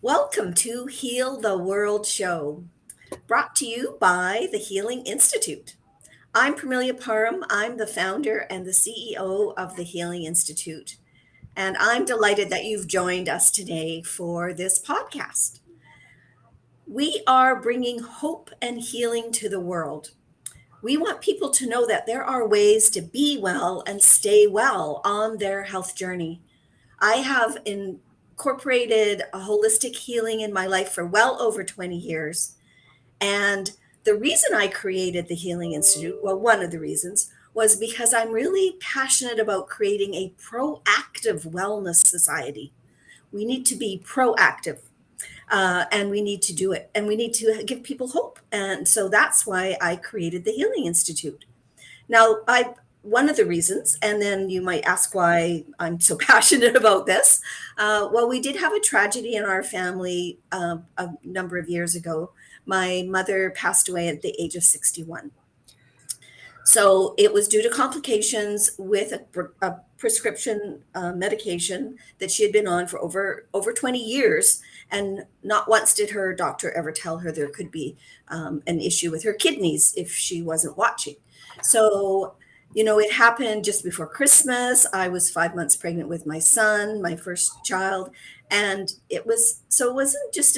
Welcome to Heal the World Show, brought to you by the Healing Institute. I'm Pramelia Param. I'm the founder and the CEO of the Healing Institute. And I'm delighted that you've joined us today for this podcast. We are bringing hope and healing to the world. We want people to know that there are ways to be well and stay well on their health journey. I have incorporated a holistic healing in my life for well over 20 years. And the reason I created the Healing Institute, well, one of the reasons, was because I'm really passionate about creating a proactive wellness society. We need to be proactive, and we need to do it, and we need to give people hope. And so that's why I created the Healing Institute. Now, I one of the reasons, and then you might ask why I'm so passionate about this. Well, we did have a tragedy in our family a number of years ago. My mother passed away at the age of 61. So it was due to complications with a prescription medication that she had been on for over 20 years, and not once did her doctor ever tell her there could be an issue with her kidneys if she wasn't watching. So, it happened just before Christmas. I was 5 months pregnant with my son, my first child, and it wasn't just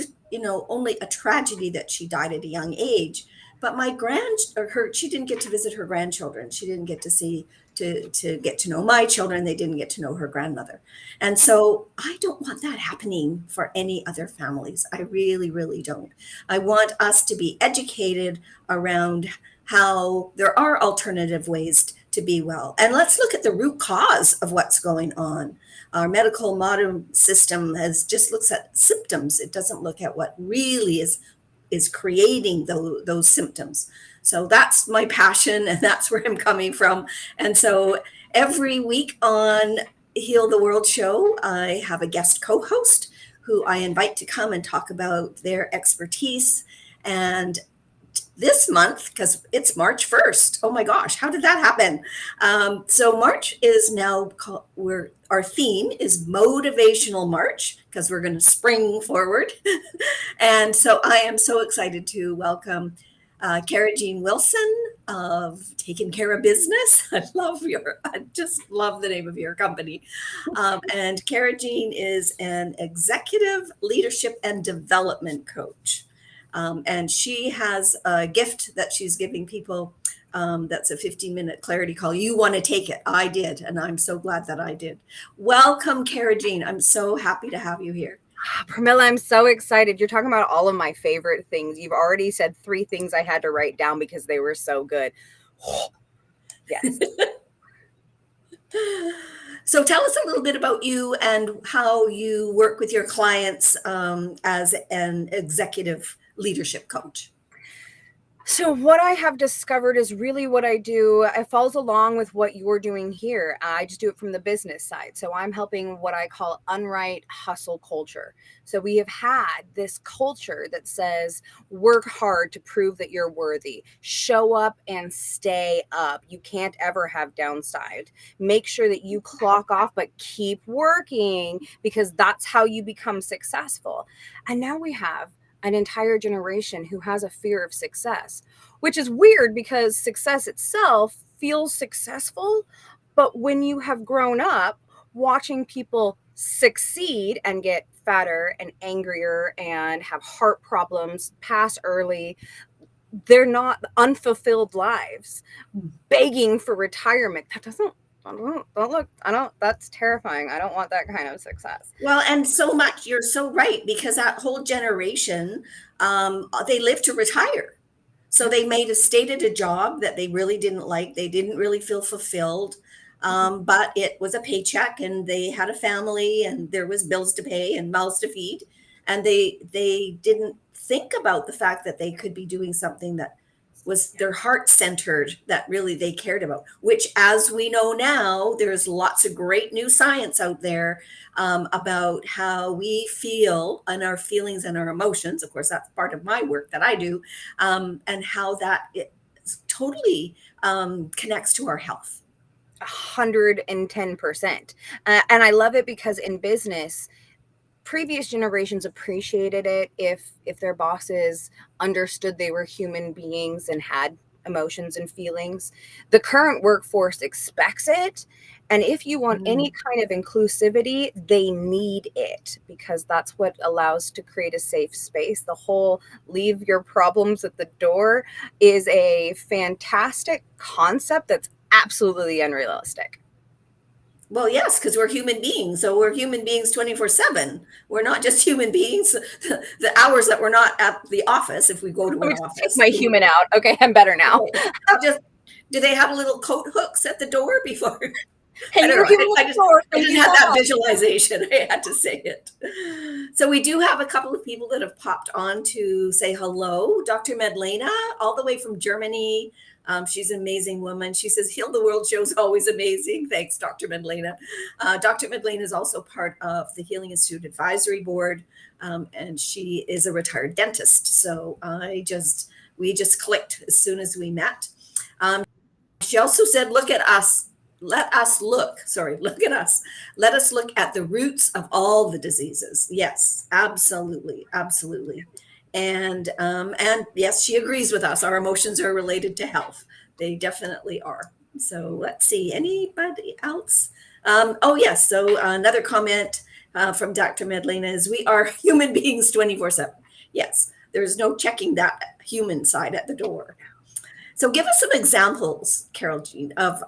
only a tragedy that she died at a young age, but my grand or her she didn't get to visit her grandchildren. She didn't get to see to get to know my children. They didn't get to know her grandmother. And so I don't want that happening for any other families. I really, really don't. I want us to be educated around how there are alternative ways to be well. And let's look at the root cause of what's going on. Our medical modern system has just looks at symptoms. It doesn't look at what really is creating those symptoms. So that's my passion, and that's where I'm coming from. And so every week on Heal the World Show, I have a guest co-host who I invite to come and talk about their expertise. And this month, because it's March 1st. Oh my gosh, how did that happen? So March is now our theme is Motivational March, because we're going to spring forward. And so I am so excited to welcome Cara Jean Wilson of Taking Care of Business. I just love the name of your company. And Cara Jean is an executive leadership and development coach. And she has a gift that she's giving people, that's a 15-minute clarity call. You want to take it. I did. And I'm so glad that I did. Welcome, Cara Jean. I'm so happy to have you here. Pramila, I'm so excited. You're talking about all of my favorite things. You've already said 3 things I had to write down because they were so good. Yes. So tell us a little bit about you and how you work with your clients as an executive leadership coach. So what I have discovered is really what I do. It falls along with what you're doing here. I just do it from the business side. So I'm helping what I call unright hustle culture. So we have had this culture that says work hard to prove that you're worthy. Show up and stay up. You can't ever have downside. Make sure that you clock off, but keep working because that's how you become successful. And now we have an entire generation who has a fear of success, which is weird because success itself feels successful. But when you have grown up watching people succeed and get fatter and angrier and have heart problems, pass early, they're not unfulfilled lives, begging for retirement. That's terrifying. I don't want that kind of success. Well, and so much, you're so right, because that whole generation, they live to retire. So they made a stated a job that they really didn't like. They didn't really feel fulfilled, but it was a paycheck, and they had a family, and there was bills to pay and mouths to feed, and they didn't think about the fact that they could be doing something that was their heart centered, that really they cared about, which, as we know now, there's lots of great new science out there about how we feel and our feelings and our emotions. Of course, that's part of my work that I do, and how that it totally connects to our health. 110%. And I love it because in business, previous generations appreciated it if their bosses understood they were human beings and had emotions and feelings. The current workforce expects it, and if you want any kind of inclusivity, they need it, because that's what allows to create a safe space. The whole leave your problems at the door is a fantastic concept that's absolutely unrealistic. Well, yes, because we're human beings. So we're human beings 24/7. We're not just human beings the hours that we're not at the office, if we go to Let an me just take office. my human out. Okay, I'm better now. Okay. Just, do they have little coat hooks at the door before? I Hey, don't you're know. human I just before. I Thank didn't you have so that much. visualization. I had to say it. So we do have a couple of people that have popped on to say hello. Dr. Medlena, all the way from Germany. She's an amazing woman. She says, Heal the World show is always amazing. Thanks, Dr. Medlena. Dr. Medlena is also part of the Healing Institute Advisory Board, and she is a retired dentist. So we just clicked as soon as we met. She also said, look at us. Let us look. Sorry, look at us. Let us look at the roots of all the diseases. Yes, absolutely, absolutely. And yes, she agrees with us. Our emotions are related to health. They definitely are. So let's see. Anybody else? Oh yes. So another comment from Dr. Medlena is, we are human beings 24/7. Yes, there's no checking that human side at the door. So give us some examples, Carol Jean, of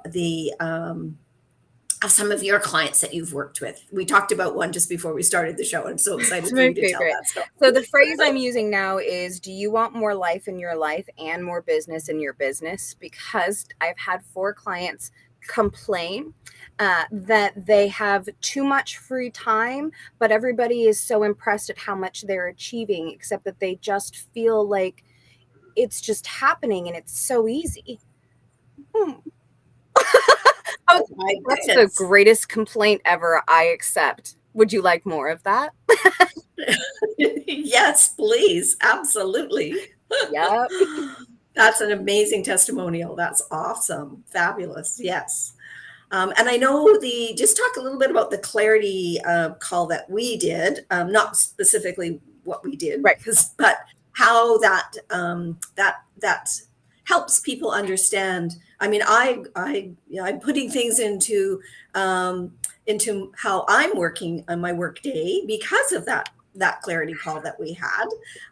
of some of your clients that you've worked with. We talked about one just before we started the show. I'm so It's excited for my you to tell favorite. that story. So the phrase I'm using now is, do you want more life in your life and more business in your business? Because I've had 4 clients complain that they have too much free time, but everybody is so impressed at how much they're achieving, except that they just feel like it's just happening and it's so easy. Oh my That's the goodness. greatest complaint ever. I accept. Would you like more of that? Yes, please. Absolutely. Yep. That's an amazing testimonial. That's awesome. Fabulous. Yes. And I know just talk a little bit about the clarity call that we did, not specifically what we did, Right. but how that helps people understand. I mean, I'm putting things into how I'm working on my work day because of that clarity call that we had.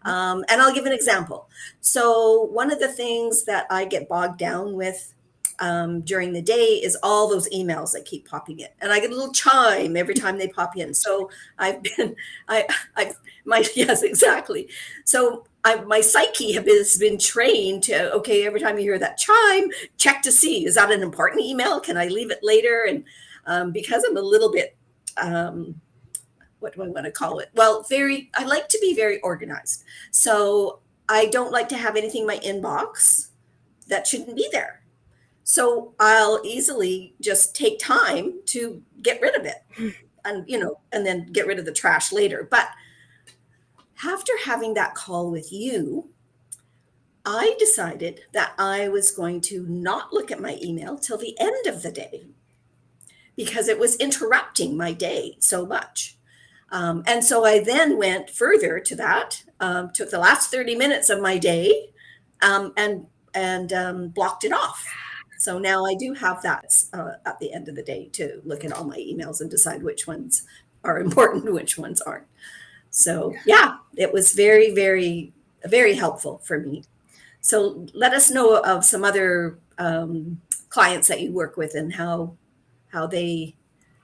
And I'll give an example. So one of the things that I get bogged down with during the day is all those emails that keep popping in, and I get a little chime every time they pop in. So I've been, I've my yes, exactly. So my psyche has been trained to, okay, every time you hear that chime, check to see, is that an important email? Can I leave it later? And because I'm a little bit, what do I want to call it? Well, I like to be very organized. So I don't like to have anything in my inbox that shouldn't be there. So I'll easily just take time to get rid of it, and then get rid of the trash later. But after having that call with you, I decided that I was going to not look at my email till the end of the day because it was interrupting my day so much. And so I then went further to that, took the last 30 minutes of my day, and blocked it off. So now I do have that at the end of the day to look at all my emails and decide which ones are important and which ones aren't. So yeah, it was very, very, very helpful for me. So let us know of some other clients that you work with and how they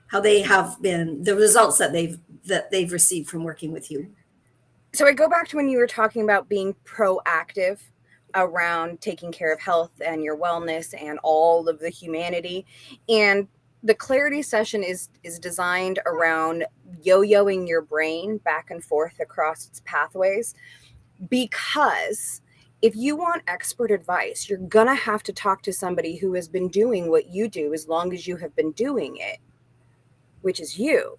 have been, the results that they've received from working with you. So I go back to when you were talking about being proactive around taking care of health and your wellness and all of the humanity. And the clarity session is designed around yo-yoing your brain back and forth across its pathways, because if you want expert advice, you're gonna have to talk to somebody who has been doing what you do as long as you have been doing it, which is you.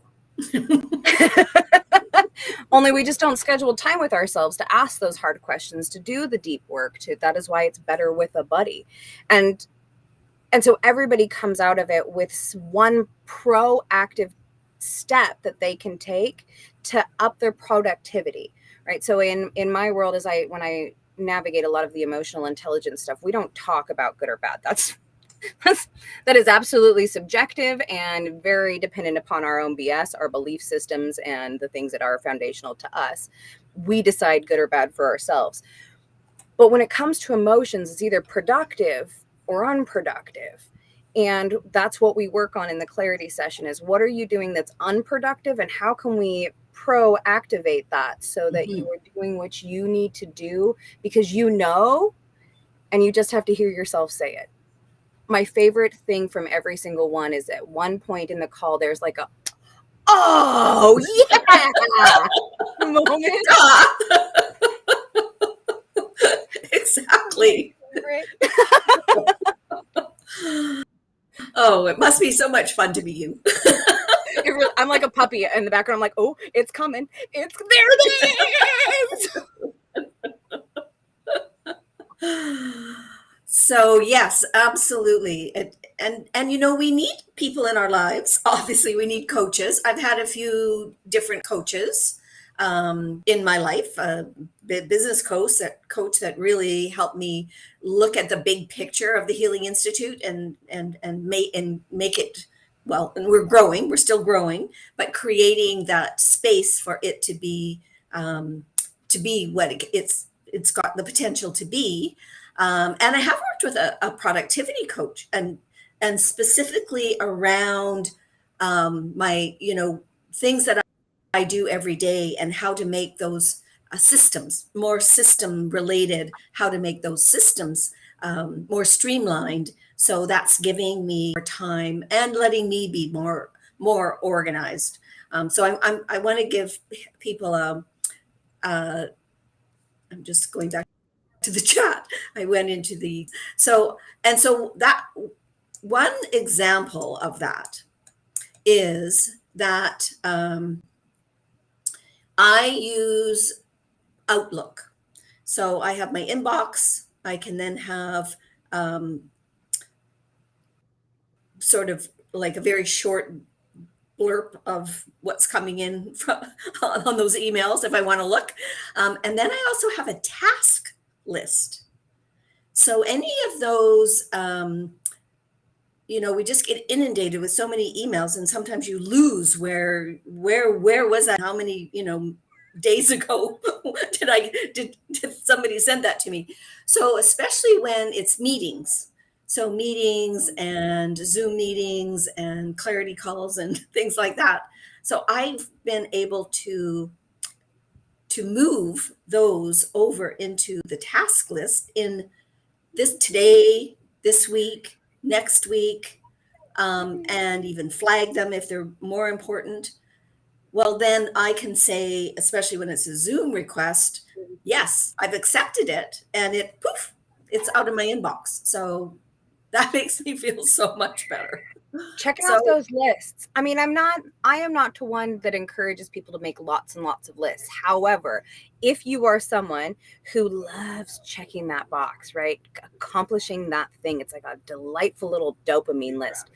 Only we just don't schedule time with ourselves to ask those hard questions, to do the deep work. That is why it's better with a buddy. And so everybody comes out of it with one proactive step that they can take to up their productivity, right? So in my world, when I navigate a lot of the emotional intelligence stuff, we don't talk about good or bad. That is absolutely subjective and very dependent upon our own BS, our belief systems, and the things that are foundational to us. We decide good or bad for ourselves. But when it comes to emotions, it's either productive or unproductive. And that's what we work on in the clarity session is what are you doing that's unproductive and how can we pro-activate that so that you are doing what you need to do because you know, and you just have to hear yourself say it. My favorite thing from every single one is at one point in the call, there's like a, oh, yeah, moment. Exactly. Oh, it must be so much fun to be you. I'm like a puppy in the background. I'm like, oh, it's coming. There it is. So yes, absolutely. And you know, we need people in our lives. Obviously, we need coaches. I've had a few different coaches in my life, business coach that really helped me look at the big picture of the Healing Institute and make it, well, and we're still growing, but creating that space for it to be what it's got the potential to be. And I have worked with a productivity coach and specifically around my, things that I do every day and how to make those systems more system related, how to make those systems more streamlined. So that's giving me more time and letting me be more organized. So I want to give people I'm just going back to the chat. I went into so that one example of that is that I use Outlook. So I have my inbox. I can then have sort of like a very short blurb of what's coming in on those emails if I want to look. And then I also have a task list. So any of those, we just get inundated with so many emails, and sometimes you lose where was I? How many, days ago did somebody send that to me? So especially when it's meetings. So meetings and Zoom meetings and clarity calls and things like that. So I've been able to move those over into the task list in today, this week, next week, and even flag them if they're more important. Well, then I can say, especially when it's a Zoom request, yes, I've accepted it, and it's out of my inbox. So that makes me feel so much better. Checking out those lists. I mean, I am not to one that encourages people to make lots and lots of lists. However, if you are someone who loves checking that box, right? Accomplishing that thing, it's like a delightful little dopamine list.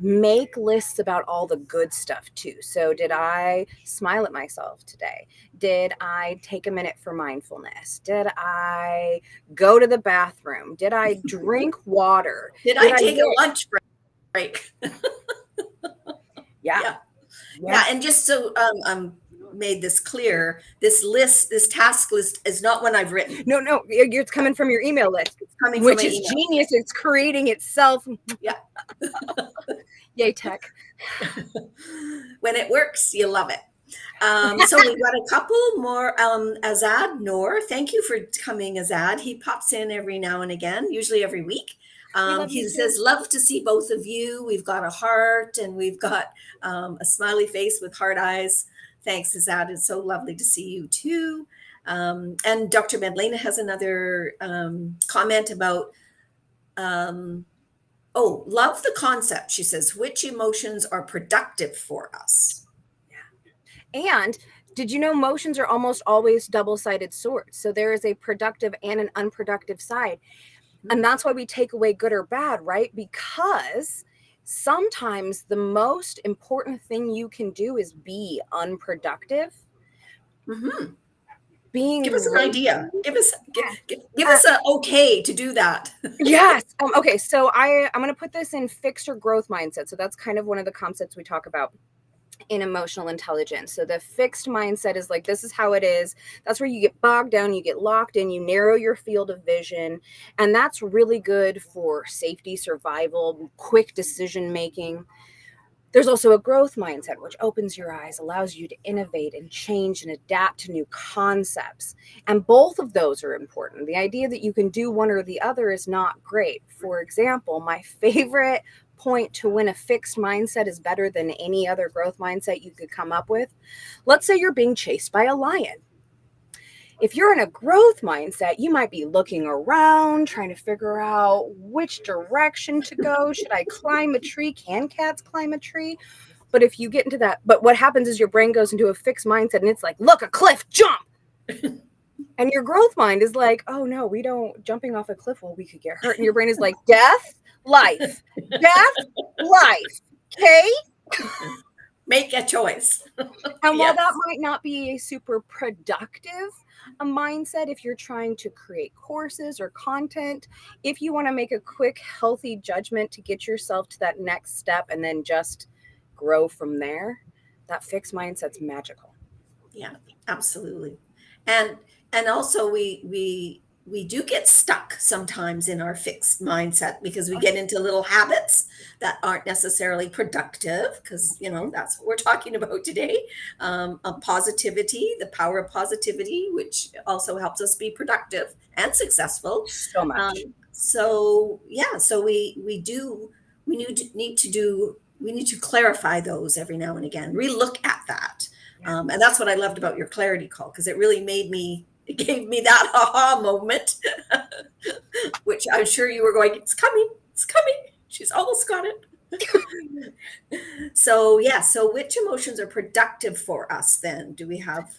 Make lists about all the good stuff too. So did I smile at myself today? Did I take a minute for mindfulness? Did I go to the bathroom? Did I drink water? Did I take a lunch break? Yeah. And just so made this clear, this task list is not one I've written. No, it's coming from your email list. It's coming which from is email. Genius. It's creating itself. Yeah. Yay, tech. When it works, you love it. So we've got a couple more. Azad Noor, thank you for coming, Azad. He pops in every now and again, usually every week. He says, love to see both of you. We've got a heart and we've got a smiley face with heart eyes. Thanks, Azad. It's so lovely to see you too. And Dr. Madlena has another comment about, love the concept. She says, which emotions are productive for us? Yeah. And did you know emotions are almost always double-sided swords? So there is a productive and an unproductive side. And that's why we take away good or bad, right? Because sometimes the most important thing you can do is be unproductive. Mhm. Being Give us an lazy. idea. Give Uh, us a okay to do that. yes. Okay. So I'm going to put this in fixed or growth mindset. So that's kind of one of the concepts we talk about in emotional intelligence. So the fixed mindset is like, this is how it is. That's where you get bogged down, you get locked in, you narrow your field of vision. And that's really good for safety, survival, quick decision making. There's also a growth mindset, which opens your eyes, allows you to innovate and change and adapt to new concepts. And both of those are important. The idea that you can do one or the other is not great. For example, my favorite point to when a fixed mindset is better than any other growth mindset you could come up with. Let's say you're being chased by a lion. If you're in a growth mindset, you might be looking around, trying to figure out which direction to go. Should I climb a tree? Can cats climb a tree? But if you get into that, but what happens is your brain goes into a fixed mindset and it's like, look, a cliff, jump. And your growth mind is like, oh no, we don't, jumping off a cliff, well, we could get hurt. And your brain is like, death, life, death, life. Okay. Make a choice. And while Yes. that might not be a super productive mindset, if you're trying to create courses or content, if you want to make a quick, healthy judgment to get yourself to that next step and then just grow from there, that fixed mindset's magical. Yeah, absolutely. And also we do get stuck sometimes in our fixed mindset because we get into little habits that aren't necessarily productive because that's what we're talking about today. Of positivity, the power of positivity, which also helps us be productive and successful. So Um, much. so yeah, so we need to clarify those every now and again, relook at that. And that's what I loved about your clarity call because it gave me that aha moment, which I'm sure you were going, it's coming. She's almost got it. So yeah, so which emotions are productive for us then? Do we have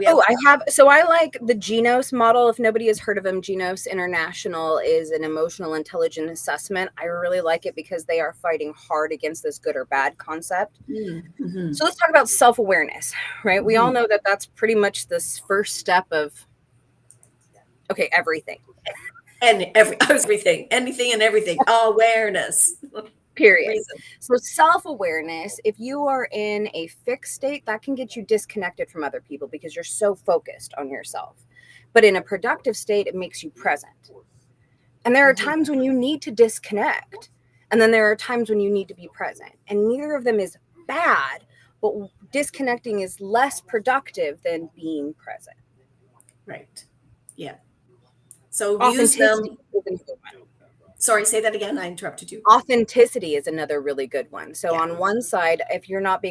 Oh, I like the Genos model. If nobody has heard of them, Genos International is an emotional intelligence assessment. I really like it because they are fighting hard against this good or bad concept. Mm-hmm. So let's talk about self-awareness, right? We all Mm-hmm. know that that's pretty much this first step of, okay, everything. And everything, anything and everything, awareness. Period. Reason. So self-awareness, if you are in a fixed state, that can get you disconnected from other people because you're so focused on yourself. But in a productive state, it makes you present. And there are times when you need to disconnect. And then there are times when you need to be present. And neither of them is bad, but disconnecting is less productive than being present. Right. Yeah. So use Authenticity them. is another one. Sorry, say that again. I interrupted you. Authenticity is another really good one. So Yeah. on one side, if you're not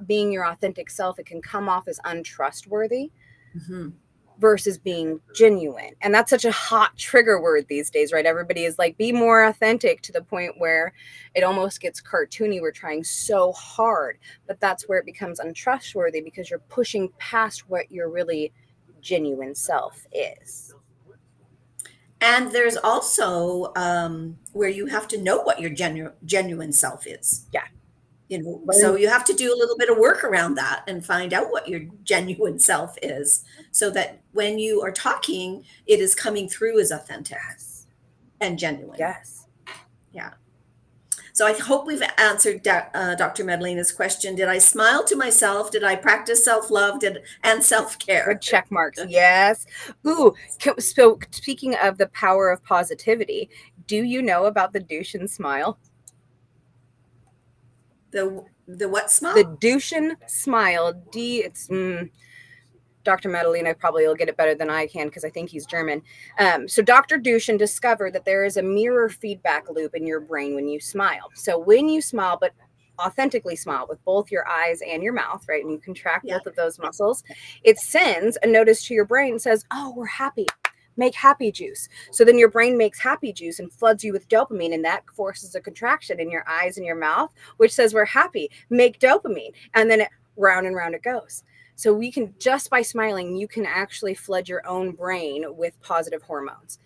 being your authentic self, it can come off as untrustworthy Mm-hmm. versus being genuine. And that's such a hot trigger word these days, right? Everybody is like, be more authentic, to the point where it almost gets cartoony. We're trying so hard, but that's where it becomes untrustworthy because you're pushing past what your really genuine self is. And there's also where you have to know what your genuine self is. Yeah. So you have to do a little bit of work around that and find out what your genuine self is so that when you are talking, it is coming through as authentic and genuine. Yes. Yeah. So I hope we've answered Dr. Madalena's question. Did I smile to myself? Did I practice self-love and self-care? Good check marks. Yes. Ooh. So speaking of the power of positivity, do you know about the Dushin smile? The what smile? The Dushin smile. Dr. Madalena probably will get it better than I can because I think he's German. So Dr. Dushin discovered that there is a mirror feedback loop in your brain when you smile. So when you smile, but authentically smile with both your eyes and your mouth, right? And you contract both of those muscles, it sends a notice to your brain and says, oh, we're happy. Make happy juice. So then your brain makes happy juice and floods you with dopamine, and that forces a contraction in your eyes and your mouth, which says we're happy. Make dopamine. And then round and round it goes. So we can, just by smiling, you can actually flood your own brain with positive hormones.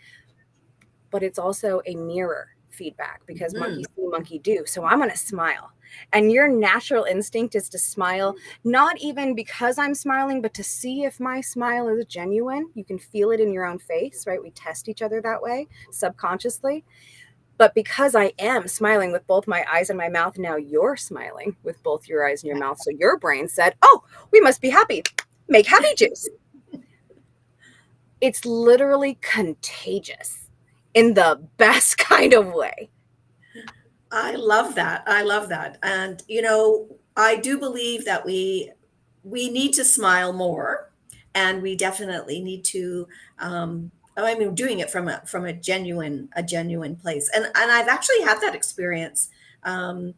But it's also a mirror feedback because Mm. monkey see, monkey do. So I'm going to smile. And your natural instinct is to smile, not even because I'm smiling, but to see if my smile is genuine. You can feel it in your own face, right? We test each other that way subconsciously. But because I am smiling with both my eyes and my mouth, now you're smiling with both your eyes and your mouth. So your brain said, oh, we must be happy. Make happy juice. It's literally contagious in the best kind of way. I love that. I love that. And I do believe that we need to smile more, and we definitely need to I mean, doing it from a genuine place. And I've actually had that experience um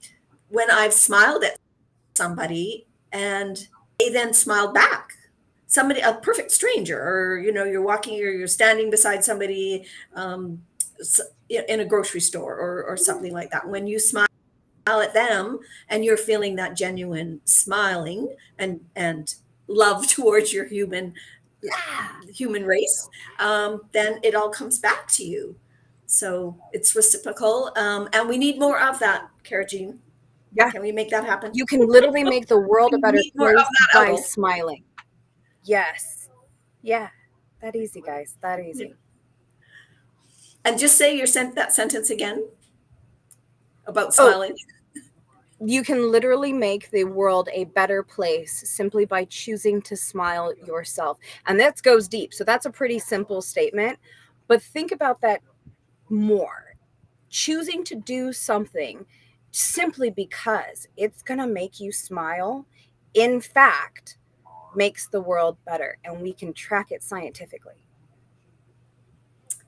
when I've smiled at somebody and they then smiled back. Somebody, a perfect stranger, or you're walking, or you're standing beside somebody um in a grocery store, or something like that. When you smile at them and you're feeling that genuine smiling and love towards your human race, then it all comes back to you. So it's reciprocal, and we need more of that, Cara Jean. Yeah. Can we make that happen? You can literally make the world a We better need more of place that, by Owl. smiling. Yes. Yeah. That easy, guys. That easy. And just say that sentence again about Oh, smiling. you can literally make the world a better place simply by choosing to smile yourself. And that goes deep. So that's a pretty simple statement. But think about that more. Choosing to do something simply because it's going to make you smile, in fact, makes the world better. And we can track it scientifically.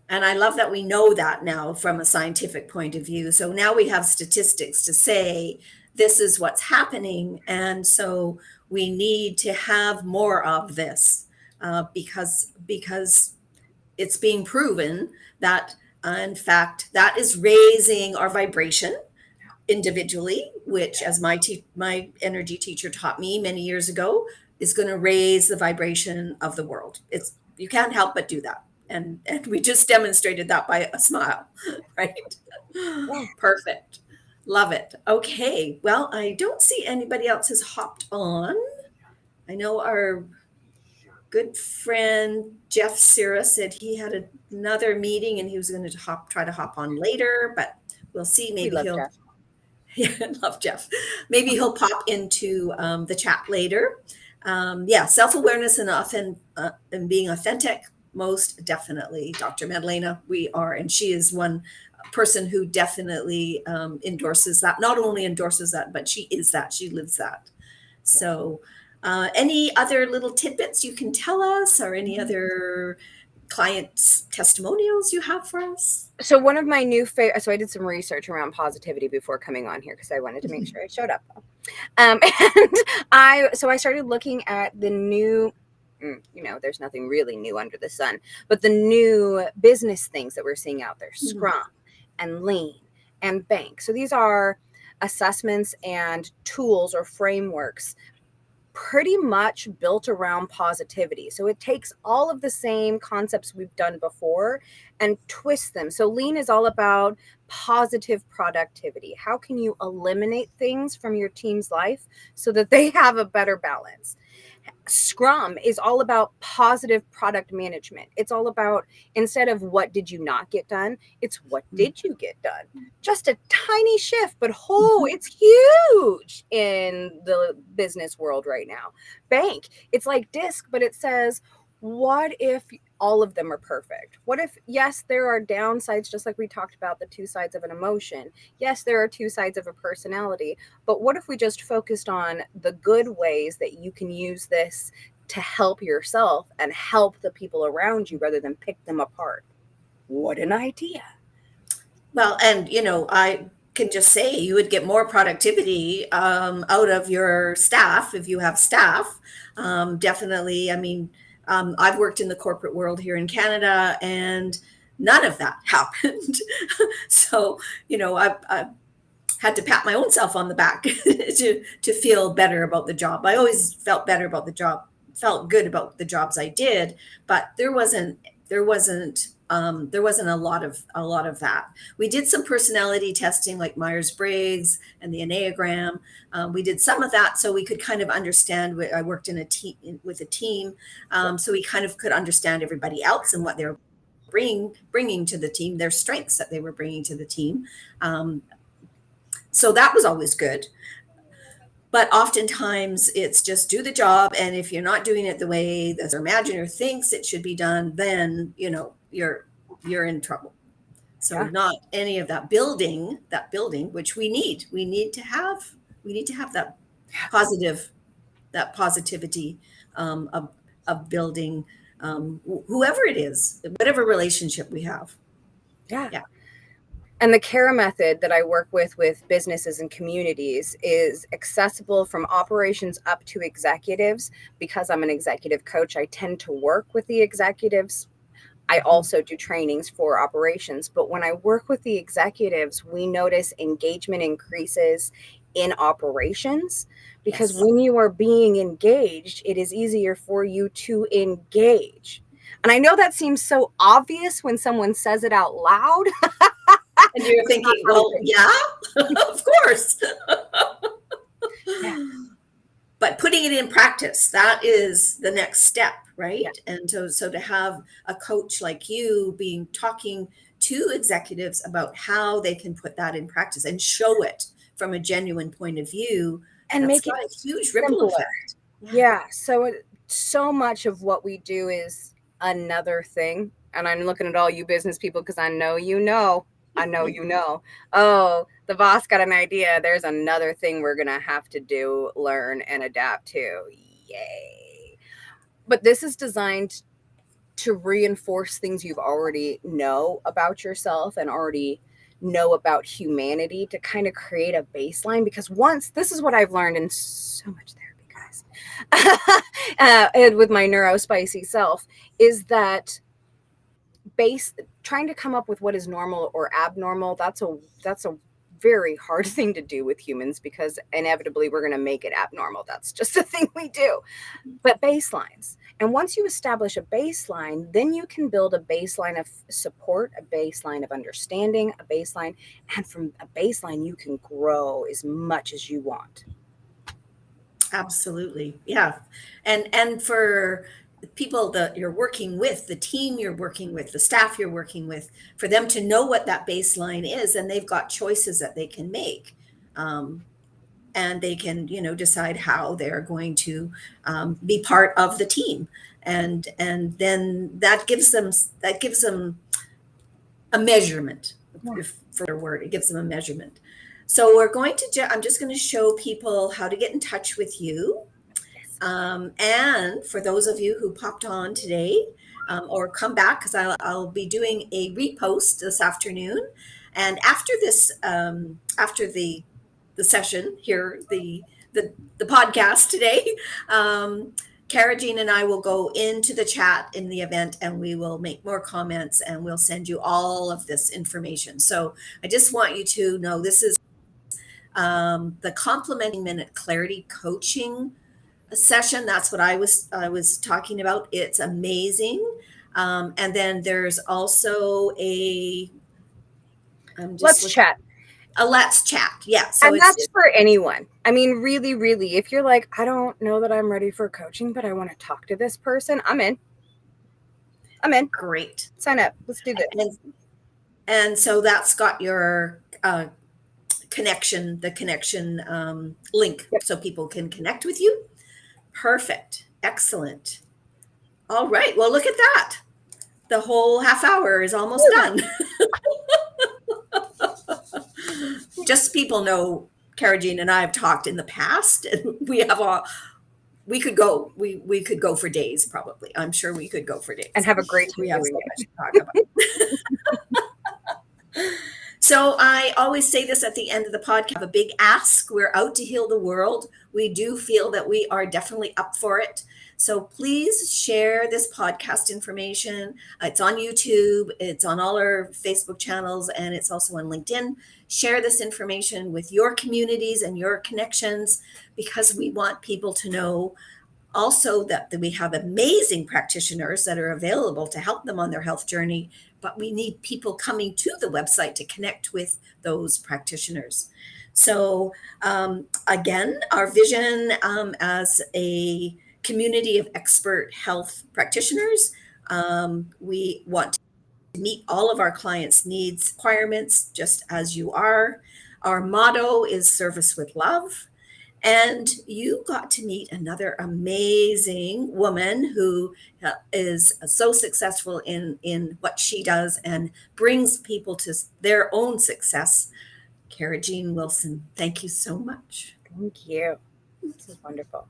And I love that we know that now from a scientific point of view. So now we have statistics to say this is what's happening. And so we need to have more of this, because it's being proven that, in fact, that is raising our vibration individually, which, as my energy teacher taught me many years ago, is going to raise the vibration of the world. You can't help but do that. And we just demonstrated that by a smile, right? Yeah. Perfect. Love it. Okay. Well, I don't see anybody else has hopped on. I know our good friend Jeff Sira said he had another meeting and he was going to try to hop on later, but we'll see. We Maybe love he'll. Jeff. Yeah, I love Jeff. Maybe he'll pop into the chat later. Yeah, self-awareness and being authentic, most definitely, Dr. Madalena, we are, and she is one person who definitely endorses that. Not only endorses that, but she is that. She lives that. So, any other little tidbits you can tell us, or any other clients' testimonials you have for us? So one of my new so I did some research around positivity before coming on here because I wanted to make sure I showed up. And I started looking at the new, there's nothing really new under the sun, but the new business things that we're seeing out there, Scrum and Lean and Bank. So these are assessments and tools or frameworks pretty much built around positivity. So it takes all of the same concepts we've done before and twists them. So Lean is all about positive productivity. How can you eliminate things from your team's life so that they have a better balance? Scrum is all about positive product management. It's all about, instead of what did you not get done, it's what did you get done? Just a tiny shift, but it's huge in the business world right now. Bank, it's like DISC, but it says, what if all of them are perfect? What if, yes, there are downsides, just like we talked about the two sides of an emotion. Yes, there are two sides of a personality, but what if we just focused on the good ways that you can use this to help yourself and help the people around you rather than pick them apart? What an idea. Well, and I can just say you would get more productivity out of your staff if you have staff. Definitely. I mean, I've worked in the corporate world here in Canada, and none of that happened. So, I had to pat my own self on the back to feel better about the job. I always felt better about the job, felt good about the jobs I did, but there wasn't There wasn't a lot of that. We did some personality testing like Myers-Briggs and the Enneagram. We did some of that so we could kind of understand. I worked in a team with a team, so we kind of could understand everybody else and what they're bringing to the team, their strengths that they were bringing to the team. So that was always good. But oftentimes it's just do the job, and if you're not doing it the way the imaginer thinks it should be done, then you're in trouble. So not any of that building, which we need to have that positivity of building whoever it is, whatever relationship we have. Yeah. And the CARE method that I work with businesses and communities is accessible from operations up to executives. Because I'm an executive coach, I tend to work with the executives. I also do trainings for operations. But when I work with the executives, we notice engagement increases in operations, because when you are being engaged, it is easier for you to engage. And I know that seems so obvious when someone says it out loud. And you're thinking, well, yeah, of course. But putting it in practice, that is the next step, right? Yeah. And so to have a coach like you talking to executives about how they can put that in practice and show it from a genuine point of view, and make it a huge ripple effect. Yeah. So much of what we do is another thing. And I'm looking at all you business people because I know you know. Oh, the boss got an idea. There's another thing we're going to have to do, learn, and adapt to. Yay. But this is designed to reinforce things you've already know about yourself and already know about humanity, to kind of create a baseline. Because this is what I've learned in so much therapy, guys, and with my neurospicy self, is that trying to come up with what is normal or abnormal, that's a very hard thing to do with humans, because inevitably we're going to make it abnormal. That's just the thing we do. But baselines. And once you establish a baseline, then you can build a baseline of support, a baseline of understanding, a baseline. And from a baseline, you can grow as much as you want. Absolutely. Yeah. And for people that you're working with, the team you're working with, the staff you're working with, for them to know what that baseline is, and they've got choices that they can make. And they can, decide how they're going to be part of the team. And then that gives them a measurement, for their word. It gives them a measurement. So I'm just going to show people how to get in touch with you. And for those of you who popped on today, or come back, because I'll be doing a repost this afternoon. And after this, after the session here, the podcast today, Cara-Jean and I will go into the chat in the event, and we will make more comments, and we'll send you all of this information. So I just want you to know this is the Complementing Minute Clarity Coaching session. That's what I was talking about. It's amazing. And then there's also Let's chat. A let's chat. Yeah. So and that's for anyone. I mean, really, really, if you're like, I don't know that I'm ready for coaching, but I want to talk to this person, I'm in. Great. Sign up. Let's do this. And so that's got your the connection link, so people can connect with you. Perfect. Excellent. All right. Well, look at that. The whole half hour is almost done. Just people know Cara-Jean and I have talked in the past, and we could go for days, probably. I'm sure we could go for days. And have a great time. We have so much to talk about. So I always say this at the end of the podcast: a big ask. We're out to heal the world. We do feel that we are definitely up for it. So please share this podcast information. It's on YouTube. It's on all our Facebook channels, and it's also on LinkedIn. Share this information with your communities and your connections, because we want people to know Also, that we have amazing practitioners that are available to help them on their health journey, but we need people coming to the website to connect with those practitioners. So, again, our vision as a community of expert health practitioners, we want to meet all of our clients' needs, requirements, just as you are. Our motto is service with love. And you got to meet another amazing woman who is so successful in what she does and brings people to their own success. Cara Jean Wilson, thank you so much. Thank you. This is wonderful.